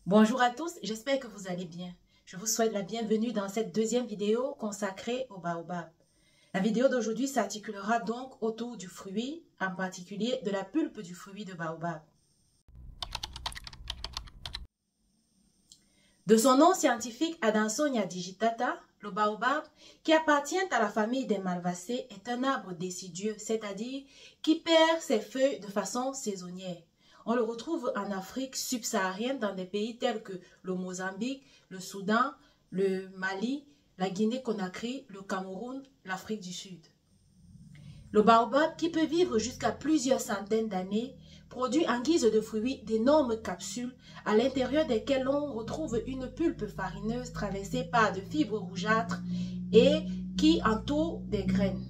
Bonjour à tous, j'espère que vous allez bien. Je vous souhaite la bienvenue dans cette deuxième vidéo consacrée au baobab. La vidéo d'aujourd'hui s'articulera donc autour du fruit, en particulier de la pulpe du fruit de baobab. De son nom scientifique Adansonia digitata, le baobab, qui appartient à la famille des malvacées, est un arbre décidueux, c'est-à-dire qui perd ses feuilles de façon saisonnière. On le retrouve en Afrique subsaharienne dans des pays tels que le Mozambique, le Soudan, le Mali, la Guinée-Conakry, le Cameroun, l'Afrique du Sud. Le baobab, qui peut vivre jusqu'à plusieurs centaines d'années, produit en guise de fruits d'énormes capsules à l'intérieur desquelles on retrouve une pulpe farineuse traversée par de fibres rougeâtres et qui entourent des graines.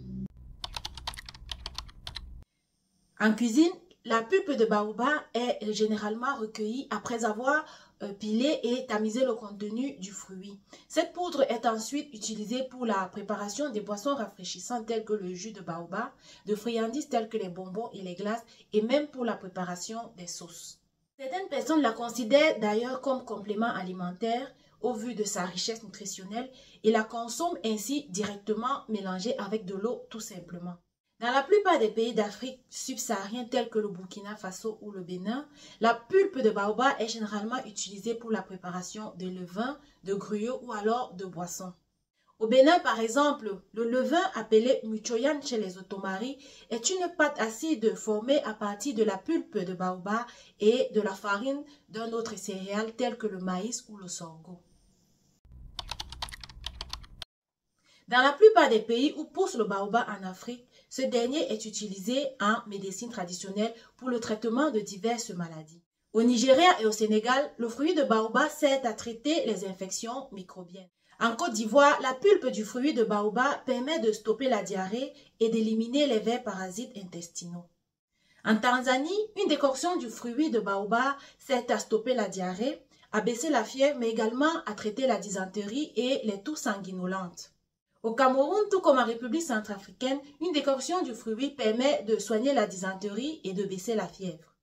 En cuisine, la pulpe de baobab est généralement recueillie après avoir pilé et tamisé le contenu du fruit. Cette poudre est ensuite utilisée pour la préparation des boissons rafraîchissantes telles que le jus de baobab, de friandises telles que les bonbons et les glaces et même pour la préparation des sauces. Certaines personnes la considèrent d'ailleurs comme complément alimentaire au vu de sa richesse nutritionnelle et la consomment ainsi directement mélangée avec de l'eau tout simplement. Dans la plupart des pays d'Afrique subsaharienne tels que le Burkina Faso ou le Bénin, la pulpe de baobab est généralement utilisée pour la préparation de levain, de gruau ou alors de boissons. Au Bénin, par exemple, le levain appelé muchoyan chez les Otomari est une pâte acide formée à partir de la pulpe de baobab et de la farine d'un autre céréale tel que le maïs ou le sorgho. Dans la plupart des pays où pousse le baobab en Afrique, ce dernier est utilisé en médecine traditionnelle pour le traitement de diverses maladies. Au Nigeria et au Sénégal, le fruit de baobab sert à traiter les infections microbiennes. En Côte d'Ivoire, la pulpe du fruit de baobab permet de stopper la diarrhée et d'éliminer les vers parasites intestinaux. En Tanzanie, une décoction du fruit de baobab sert à stopper la diarrhée, à baisser la fièvre, mais également à traiter la dysenterie et les toux sanguinolentes. Au Cameroun, tout comme en République centrafricaine, une décoction du fruit permet de soigner la dysenterie et de baisser la fièvre.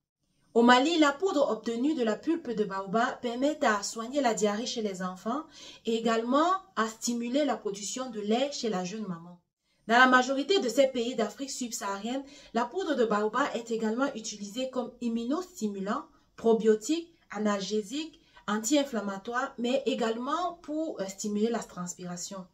Au Mali, la poudre obtenue de la pulpe de baobab permet à soigner la diarrhée chez les enfants et également à stimuler la production de lait chez la jeune maman. Dans la majorité de ces pays d'Afrique subsaharienne, la poudre de baobab est également utilisée comme immunostimulant, probiotique, analgésique, anti-inflammatoire, mais également pour stimuler la transpiration.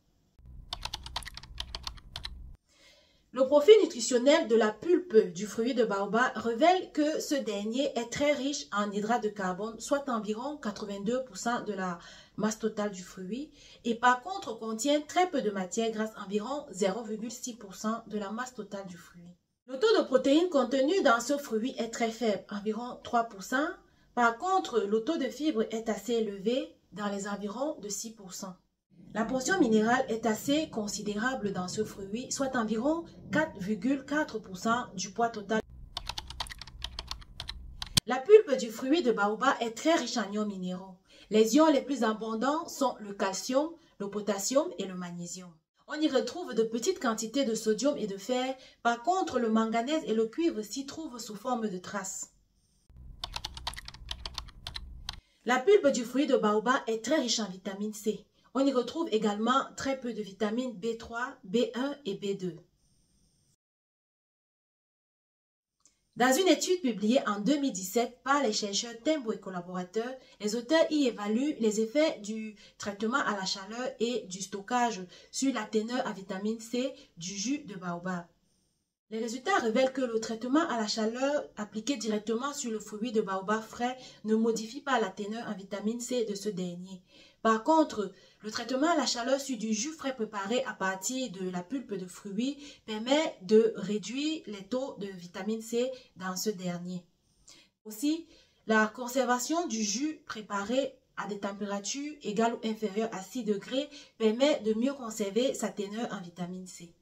Le profil nutritionnel de la pulpe du fruit de baobab révèle que ce dernier est très riche en hydrates de carbone, soit environ 82% de la masse totale du fruit, et par contre contient très peu de matière grasse, environ 0,6% de la masse totale du fruit. Le taux de protéines contenu dans ce fruit est très faible, environ 3%. Par contre, le taux de fibres est assez élevé, dans les environs de 6%. La portion minérale est assez considérable dans ce fruit, soit environ 4,4% du poids total. La pulpe du fruit de baobab est très riche en ions minéraux. Les ions les plus abondants sont le calcium, le potassium et le magnésium. On y retrouve de petites quantités de sodium et de fer. Par contre, le manganèse et le cuivre s'y trouvent sous forme de traces. La pulpe du fruit de baobab est très riche en vitamine C. On y retrouve également très peu de vitamines B3, B1 et B2. Dans une étude publiée en 2017 par les chercheurs Tembo et collaborateurs, les auteurs y évaluent les effets du traitement à la chaleur et du stockage sur la teneur en vitamine C du jus de baobab. Les résultats révèlent que le traitement à la chaleur appliqué directement sur le fruit de baobab frais ne modifie pas la teneur en vitamine C de ce dernier. Par contre, le traitement à la chaleur sur du jus frais préparé à partir de la pulpe de fruits permet de réduire les taux de vitamine C dans ce dernier. Aussi, la conservation du jus préparé à des températures égales ou inférieures à 6 degrés permet de mieux conserver sa teneur en vitamine C.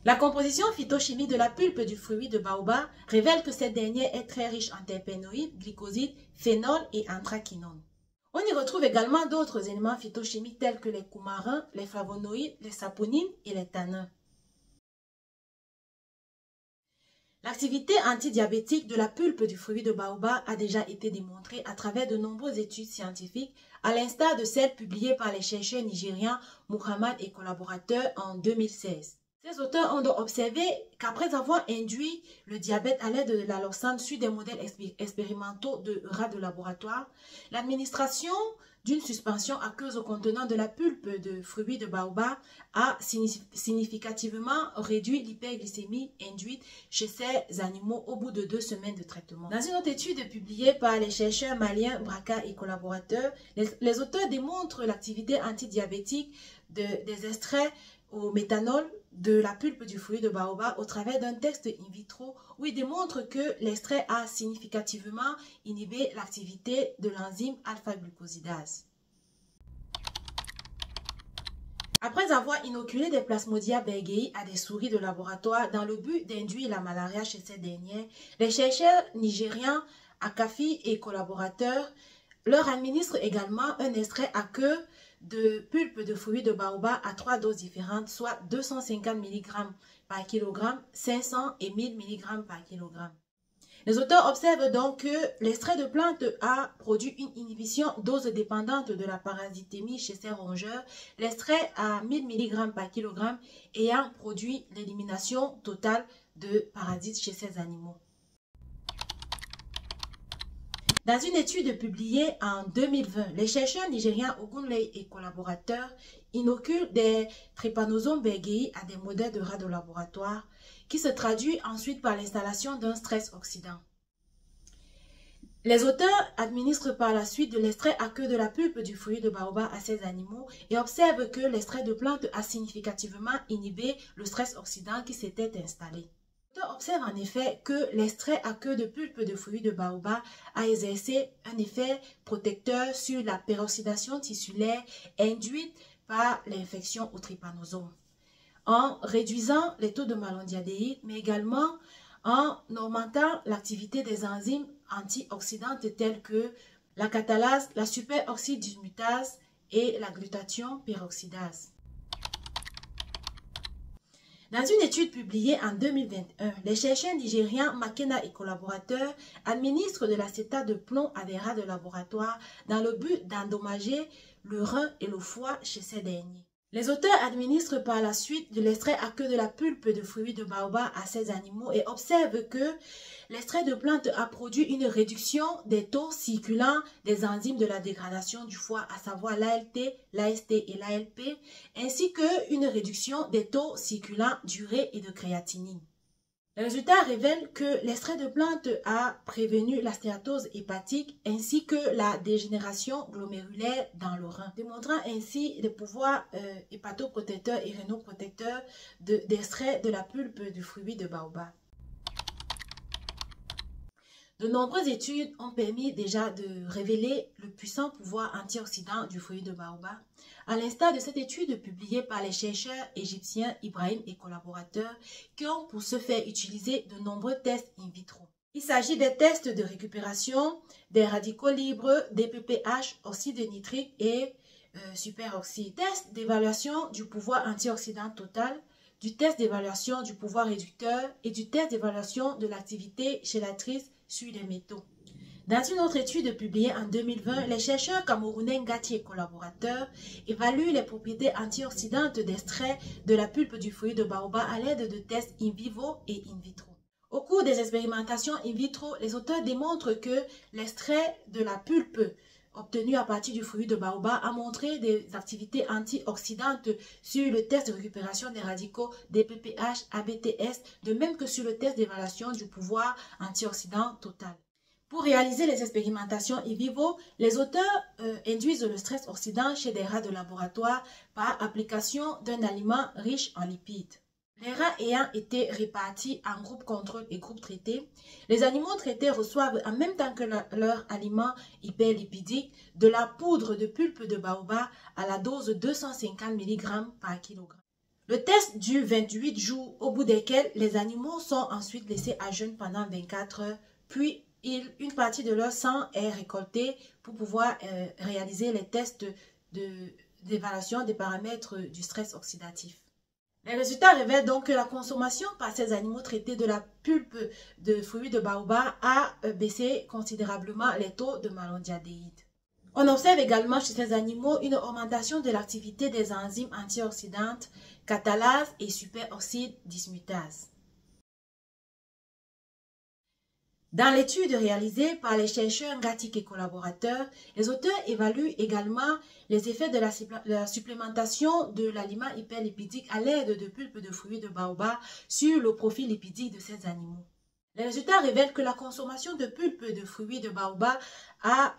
La composition phytochimique de la pulpe du fruit de baobab révèle que cette dernière est très riche en terpénoïdes, glycosides, phénols et anthraquinones. On y retrouve également d'autres éléments phytochimiques tels que les coumarins, les flavonoïdes, les saponines et les tanins. L'activité antidiabétique de la pulpe du fruit de baobab a déjà été démontrée à travers de nombreuses études scientifiques, à l'instar de celles publiées par les chercheurs nigérians Muhammad et collaborateurs en 2016. Ces auteurs ont donc observé qu'après avoir induit le diabète à l'aide de l'alloxane sur des modèles expérimentaux de rats de laboratoire, l'administration d'une suspension aqueuse contenant de la pulpe de fruits de baobab a significativement réduit l'hyperglycémie induite chez ces animaux au bout de 2 semaines de traitement. Dans une autre étude publiée par les chercheurs maliens Braka et collaborateurs, les auteurs démontrent l'activité antidiabétique des extraits au méthanol de la pulpe du fruit de baobab au travers d'un test in vitro où il démontre que l'extrait a significativement inhibé l'activité de l'enzyme alpha-glucosidase. Après avoir inoculé des Plasmodium berghei à des souris de laboratoire dans le but d'induire la malaria chez ces dernières, les chercheurs nigérians Akafi et collaborateurs leur administrent également un extrait à queue de pulpe de fruits de baobab à 3 doses différentes, soit 250 mg par kg, 500 et 1000 mg par kg. Les auteurs observent donc que l'extrait de plante a produit une inhibition dose dépendante de la parasitémie chez ces rongeurs, l'extrait à 1000 mg par kg ayant produit l'élimination totale de parasites chez ces animaux. Dans une étude publiée en 2020, les chercheurs nigériens Ogunlei et collaborateurs inoculent des Trypanosome berghei à des modèles de rats de laboratoire qui se traduit ensuite par l'installation d'un stress oxydant. Les auteurs administrent par la suite de l'extrait à queue de la pulpe du fruit de baobab à ces animaux et observent que l'extrait de plante a significativement inhibé le stress oxydant qui s'était installé. On observe en effet que l'extrait à queue de pulpe de fruits de baobab a exercé un effet protecteur sur la peroxydation tissulaire induite par l'infection au trypanosome, en réduisant les taux de malondialdéhyde, mais également en augmentant l'activité des enzymes antioxydantes telles que la catalase, la superoxydismutase et la glutathion peroxydase. Dans une étude publiée en 2021, les chercheurs nigériens Makena et collaborateurs administrent de l'acétate de plomb à des rats de laboratoire dans le but d'endommager le rein et le foie chez ces derniers. Les auteurs administrent par la suite de l'extrait à queue de la pulpe de fruits de baobab à ces animaux et observent que l'extrait de plante a produit une réduction des taux circulants des enzymes de la dégradation du foie, à savoir l'ALT, l'AST et l'ALP, ainsi qu'une réduction des taux circulants d'urée et de créatinine. Les résultats révèlent que l'extrait de plante a prévenu la stéatose hépatique ainsi que la dégénération glomérulaire dans le rein, démontrant ainsi les pouvoirs hépatoprotecteurs et rénoprotecteurs d'extrait de la pulpe du fruit de baobab. De nombreuses études ont permis déjà de révéler le puissant pouvoir antioxydant du fruit de baobab, à l'instar de cette étude publiée par les chercheurs égyptiens Ibrahim et collaborateurs qui ont pour ce faire utilisé de nombreux tests in vitro. Il s'agit des tests de récupération des radicaux libres, DPPH, oxyde nitrique et superoxyde, test d'évaluation du pouvoir antioxydant total, du test d'évaluation du pouvoir réducteur et du test d'évaluation de l'activité chélatrice sur les métaux. Dans une autre étude publiée en 2020, les chercheurs camerounais Ngati et collaborateurs évaluent les propriétés antioxydantes d'extrait de la pulpe du fruit de baobab à l'aide de tests in vivo et in vitro. Au cours des expérimentations in vitro, les auteurs démontrent que l'extrait de la pulpe obtenu à partir du fruit de baobab a montré des activités antioxydantes sur le test de récupération des radicaux DPPH, ABTS, de même que sur le test d'évaluation du pouvoir antioxydant total. Pour réaliser les expérimentations in vivo, les auteurs induisent le stress oxydant chez des rats de laboratoire par application d'un aliment riche en lipides. Les rats ayant été répartis en groupes contrôle et groupes traités, les animaux traités reçoivent en même temps que leur aliment hyperlipidique de la poudre de pulpe de baobab à la dose 250 mg par kg. Le test dure 28 jours, au bout desquels les animaux sont ensuite laissés à jeûne pendant 24 heures, puis une partie de leur sang est récoltée pour pouvoir réaliser les tests d'évaluation des paramètres du stress oxydatif. Les résultats révèlent donc que la consommation par ces animaux traités de la pulpe de fruits de baobab a baissé considérablement les taux de malondialdéhyde. On observe également chez ces animaux une augmentation de l'activité des enzymes antioxydantes, catalase et superoxyde dismutase. Dans l'étude réalisée par les chercheurs Ngatik et collaborateurs, les auteurs évaluent également les effets de la supplémentation de l'aliment hyperlipidique à l'aide de pulpes de fruits de baobab sur le profil lipidique de ces animaux. Les résultats révèlent que la consommation de pulpes de fruits de baobab a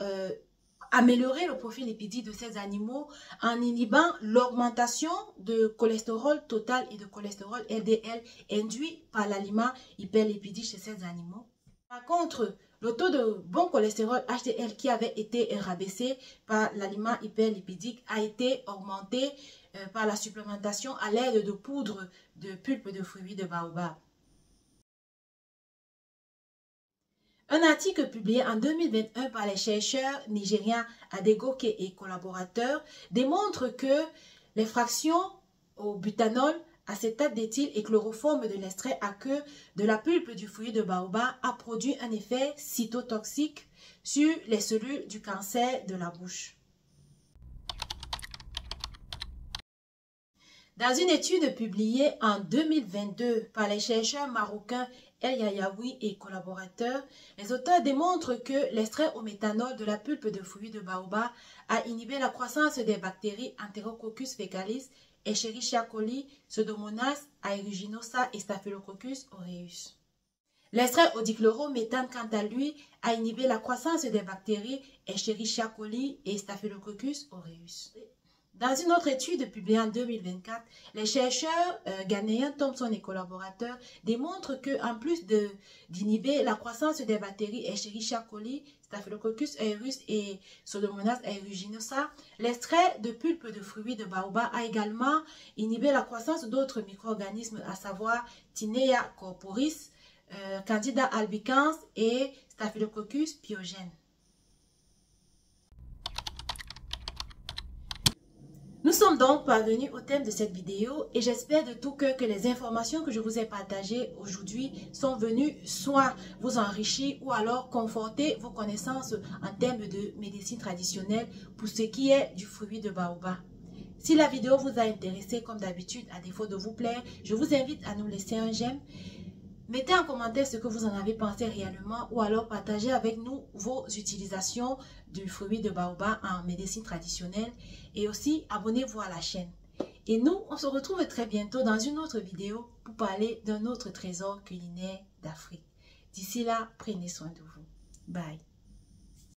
amélioré le profil lipidique de ces animaux en inhibant l'augmentation de cholestérol total et de cholestérol LDL induit par l'aliment hyperlipidique chez ces animaux. Par contre, le taux de bon cholestérol HDL qui avait été rabaissé par l'aliment hyperlipidique a été augmenté par la supplémentation à l'aide de poudre de pulpe de fruits de baobab. Un article publié en 2021 par les chercheurs nigériens Adegoke et collaborateurs démontre que les fractions au butanol, acétate d'éthyle et chloroforme de l'extrait aqueux de la pulpe du fruit de baobab a produit un effet cytotoxique sur les cellules du cancer de la bouche. Dans une étude publiée en 2022 par les chercheurs marocains El Yayaoui et collaborateurs, les auteurs démontrent que l'extrait au méthanol de la pulpe de fruits de baobab a inhibé la croissance des bactéries Enterococcus faecalis, Escherichia coli, Pseudomonas aeruginosa et Staphylococcus aureus. L'extrait au dichlorométhane, quant à lui, a inhibé la croissance des bactéries Escherichia coli et Staphylococcus aureus. Dans une autre étude publiée en 2024, les chercheurs ghanéens Thompson et collaborateurs démontrent qu'en plus d'inhiber la croissance des bactéries Escherichia coli, Staphylococcus aureus et Pseudomonas aeruginosa, l'extrait de pulpe de fruits de baobab a également inhibé la croissance d'autres micro-organismes, à savoir Tinea corporis, Candida albicans et Staphylococcus pyogenes. Nous sommes donc parvenus au thème de cette vidéo et j'espère de tout cœur que les informations que je vous ai partagées aujourd'hui sont venues soit vous enrichir ou alors conforter vos connaissances en termes de médecine traditionnelle pour ce qui est du fruit de baobab. Si la vidéo vous a intéressé, comme d'habitude, à défaut de vous plaire, je vous invite à nous laisser un j'aime. Mettez en commentaire ce que vous en avez pensé réellement ou alors partagez avec nous vos utilisations du fruit de baobab en médecine traditionnelle et aussi abonnez-vous à la chaîne. Et nous, on se retrouve très bientôt dans une autre vidéo pour parler d'un autre trésor culinaire d'Afrique. D'ici là, prenez soin de vous. Bye.